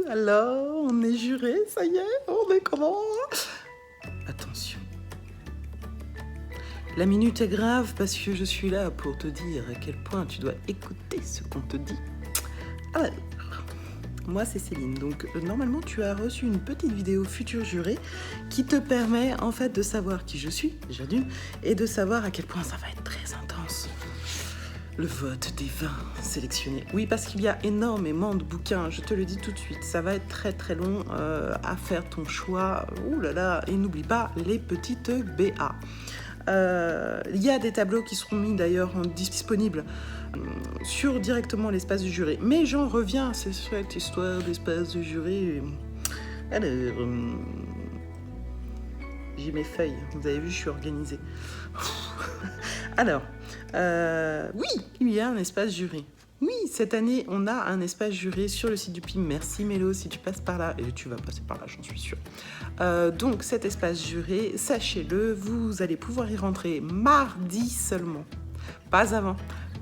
Alors, on est juré, ça y est, on est comment? Attention. La minute est grave parce que je suis là pour te dire à quel point tu dois écouter ce qu'on te dit. Alors, moi c'est Céline, donc normalement tu as reçu une petite vidéo futur juré qui te permet en fait de savoir qui je suis, déjà d'une, et de savoir à quel point ça va être très intense. Le vote des vins sélectionnés. Oui, parce qu'il y a énormément de bouquins, je te le dis tout de suite. Ça va être très très long à faire ton choix. Ouh là là, et n'oublie pas les petites BA. Il y a des tableaux qui seront mis d'ailleurs disponibles sur directement l'espace du jury. Mais j'en reviens, c'est cette histoire d'espace du jury. Alors, j'ai mes feuilles, vous avez vu, je suis organisée. Alors, oui, il y a un espace jury. Oui, cette année, on a un espace jury sur le site du PIM. Merci Mélo, si tu passes par là, et tu vas passer par là, j'en suis sûre. Donc, cet espace jury, sachez-le, vous allez pouvoir y rentrer mardi seulement, pas avant,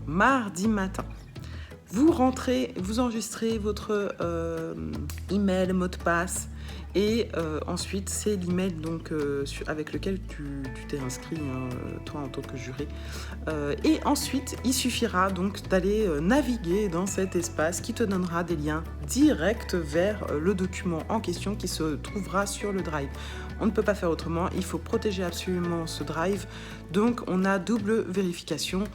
mardi matin. Vous rentrez, vous enregistrez votre email, mot de passe, et ensuite c'est l'email donc avec lequel tu t'es inscrit, toi en tant que juré. Et ensuite il suffira donc d'aller naviguer dans cet espace qui te donnera des liens directs vers le document en question qui se trouvera sur le drive. On ne peut pas faire autrement, il faut protéger absolument ce drive. Donc on a double vérification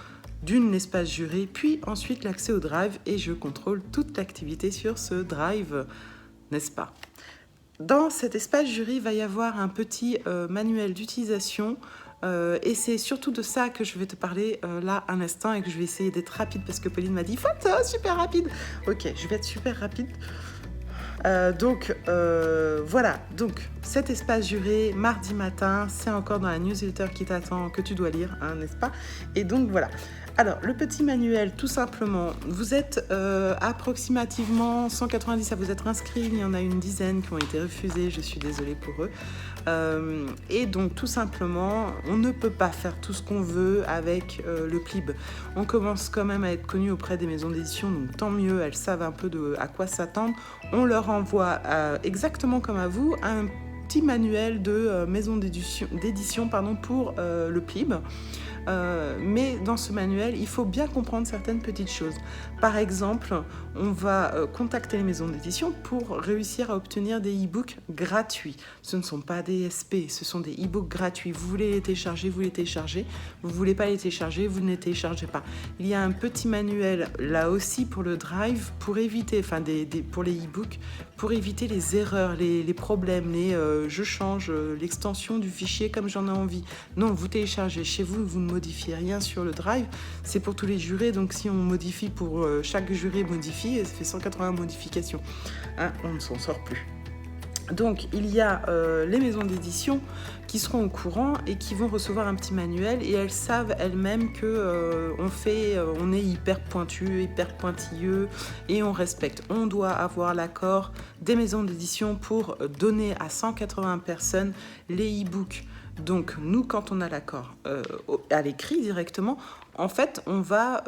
d'une espace juré, puis ensuite l'accès au drive, et je contrôle toute l'activité sur ce drive, n'est-ce pas? Dans cet espace jury, il va y avoir un petit manuel d'utilisation et c'est surtout de ça que je vais te parler là un instant, et que je vais essayer d'être rapide parce que Pauline m'a dit « Faut être super rapide !» Ok, je vais être super rapide. Donc voilà, donc cet espace juré, mardi matin, c'est encore dans la newsletter qui t'attend, que tu dois lire, hein, n'est-ce pas? Et donc voilà. Alors, le petit manuel, tout simplement, vous êtes approximativement 190 à vous être inscrits, il y en a une dizaine qui ont été refusés, je suis désolée pour eux. Et donc, tout simplement, on ne peut pas faire tout ce qu'on veut avec le PLIB. On commence quand même à être connu auprès des maisons d'édition, donc tant mieux, elles savent un peu à quoi s'attendre. On leur envoie exactement comme à vous un petit manuel de maison d'édition pour le PLIB. Mais dans ce manuel, il faut bien comprendre certaines petites choses. Par exemple, on va contacter les maisons d'édition pour réussir à obtenir des e-books gratuits. Ce ne sont pas des SP, ce sont des e-books gratuits. Vous voulez les télécharger, vous les téléchargez. Vous ne voulez pas les télécharger, vous ne les téléchargez pas. Il y a un petit manuel là aussi pour le drive, pour éviter, pour les e-books, pour éviter les erreurs, les problèmes, je change l'extension du fichier comme j'en ai envie. Non, vous téléchargez chez vous, vous ne modifiez rien sur le drive. C'est pour tous les jurés, donc si on modifie pour chaque juré modifie, ça fait 180 modifications. Hein, on ne s'en sort plus. Donc il y a les maisons d'édition qui seront au courant et qui vont recevoir un petit manuel, et elles savent elles-mêmes que on est hyper pointu, hyper pointilleux, et on respecte. On doit avoir l'accord des maisons d'édition pour donner à 180 personnes les e-books. Donc nous, quand on a l'accord à l'écrit directement, en fait, on va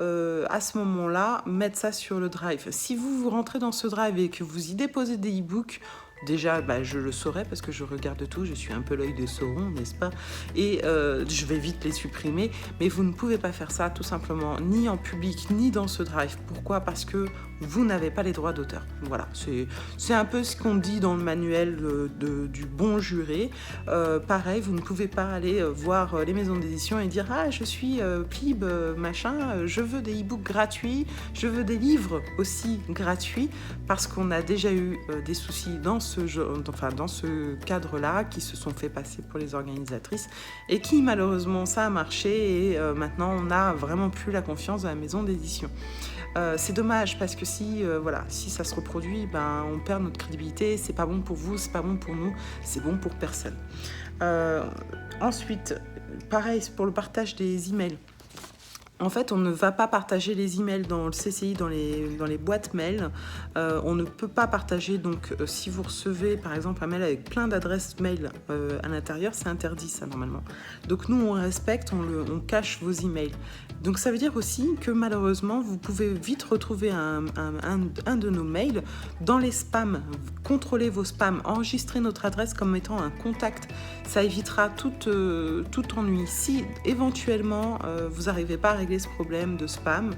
à ce moment-là mettre ça sur le drive. Si vous rentrez dans ce drive et que vous y déposez des e-books, déjà, je le saurai parce que je regarde tout, je suis un peu l'œil de Sauron, n'est-ce pas? Et je vais vite les supprimer, mais vous ne pouvez pas faire ça tout simplement, ni en public, ni dans ce drive. Pourquoi? Parce que vous n'avez pas les droits d'auteur. Voilà, c'est un peu ce qu'on dit dans le manuel du bon juré. Pareil, vous ne pouvez pas aller voir les maisons d'édition et dire « Ah, je suis PLIB, machin, je veux des e-books gratuits, je veux des livres aussi gratuits », parce qu'on a déjà eu des soucis dans ce cadre-là, qui se sont fait passer pour les organisatrices, et qui malheureusement ça a marché, et maintenant on n'a vraiment plus la confiance dans la maison d'édition. C'est dommage parce que si ça se reproduit, on perd notre crédibilité. C'est pas bon pour vous, c'est pas bon pour nous, c'est bon pour personne. Ensuite, pareil pour le partage des emails. En fait, on ne va pas partager les emails dans le CCI, dans les boîtes mail. On ne peut pas partager, donc si vous recevez par exemple un mail avec plein d'adresses mail à l'intérieur, c'est interdit ça normalement. Donc nous, on respecte, on cache vos emails. Donc ça veut dire aussi que malheureusement, vous pouvez vite retrouver un de nos mails dans les spams. Contrôlez vos spams, enregistrez notre adresse comme étant un contact. Ça évitera tout ennui. Si éventuellement vous n'arrivez pas à régler ce problème de spam,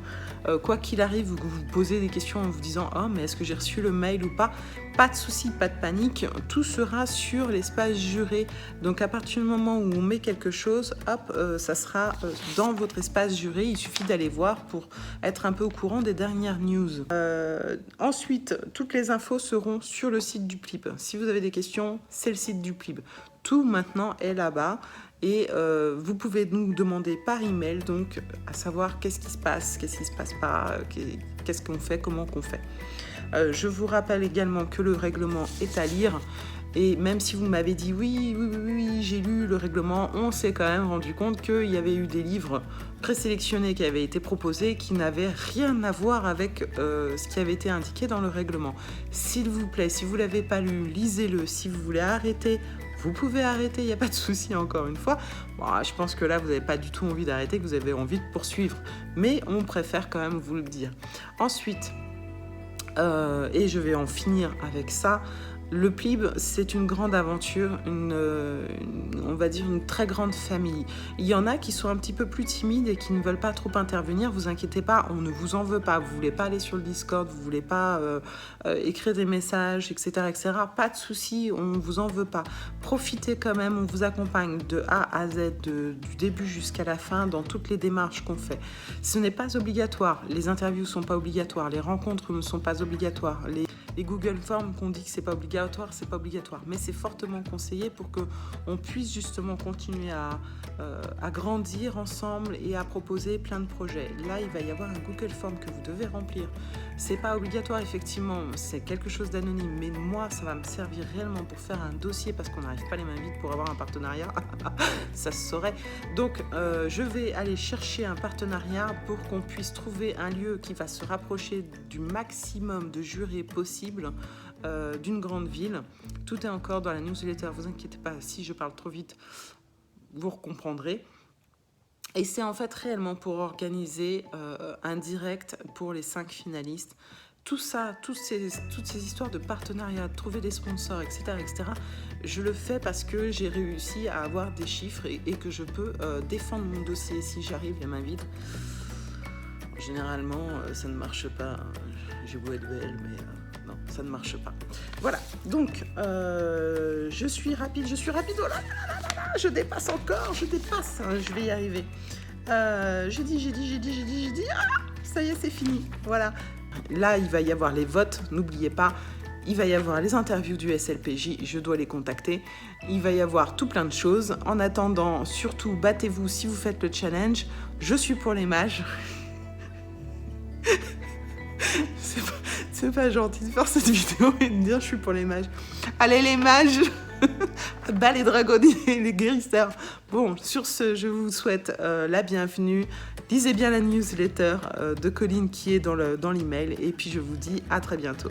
quoi qu'il arrive, vous vous posez des questions en vous disant « Oh, mais est-ce que j'ai reçu le mail ou pas ?» Pas de souci, pas de panique, tout sera sur l'espace juré. Donc à partir du moment où on met quelque chose, hop, ça sera dans votre espace juré. Il suffit d'aller voir pour être un peu au courant des dernières news. Ensuite, toutes les infos seront sur le site du PLIB. Si vous avez des questions, c'est le site du PLIB. Tout maintenant est là-bas. Et vous pouvez nous demander par email, donc à savoir qu'est-ce qui se passe pas, qu'est-ce qu'on fait, comment qu'on fait. Je vous rappelle également que le règlement est à lire. Et même si vous m'avez dit oui, j'ai lu le règlement, on s'est quand même rendu compte qu'il y avait eu des livres présélectionnés qui avaient été proposés qui n'avaient rien à voir avec ce qui avait été indiqué dans le règlement. S'il vous plaît, si vous ne l'avez pas lu, lisez-le. Si vous voulez arrêter, vous pouvez arrêter, il n'y a pas de souci encore une fois. Bon, je pense que là, vous n'avez pas du tout envie d'arrêter, que vous avez envie de poursuivre. Mais on préfère quand même vous le dire. Ensuite, et je vais en finir avec ça, le PLIB, c'est une grande aventure, on va dire une très grande famille. Il y en a qui sont un petit peu plus timides et qui ne veulent pas trop intervenir. Vous inquiétez pas, on ne vous en veut pas. Vous voulez pas aller sur le Discord, vous voulez pas écrire des messages, etc., etc. Pas de souci, on ne vous en veut pas. Profitez quand même, on vous accompagne de A à Z, du début jusqu'à la fin, dans toutes les démarches qu'on fait. Ce n'est pas obligatoire. Les interviews ne sont pas obligatoires. Les rencontres ne sont pas obligatoires. Les Google Forms qu'on dit que c'est pas obligatoire, mais c'est fortement conseillé pour qu'on puisse justement continuer à grandir ensemble et à proposer plein de projets. Là, il va y avoir un Google Form que vous devez remplir. C'est pas obligatoire, effectivement, c'est quelque chose d'anonyme, mais moi, ça va me servir réellement pour faire un dossier parce qu'on n'arrive pas les mains vides pour avoir un partenariat. Ça se saurait. Donc, je vais aller chercher un partenariat pour qu'on puisse trouver un lieu qui va se rapprocher du maximum de jurés possible d'une grande ville. Tout est encore dans la newsletter, vous inquiétez pas, si je parle trop vite, vous comprendrez. Et c'est en fait réellement pour organiser un direct pour les 5 finalistes. Tout ça, toutes ces histoires de partenariat, de trouver des sponsors, etc., je le fais parce que j'ai réussi à avoir des chiffres et que je peux défendre mon dossier si j'arrive les mains vides. Généralement, ça ne marche pas. J'ai beau être belle, mais non, ça ne marche pas. Voilà, donc je suis rapide, oh là là, je dépasse encore, je vais y arriver. J'ai dit, ça y est, c'est fini, voilà. Là, il va y avoir les votes, n'oubliez pas. Il va y avoir les interviews du SLPJ, je dois les contacter. Il va y avoir tout plein de choses. En attendant, surtout, battez-vous si vous faites le challenge. Je suis pour les mages. C'est pas gentil de faire cette vidéo et de dire je suis pour les mages. Allez les mages, bas les dragonniers, les guérisseurs. Bon, sur ce, je vous souhaite la bienvenue. Lisez bien la newsletter de Colline qui est dans l'email et puis je vous dis à très bientôt.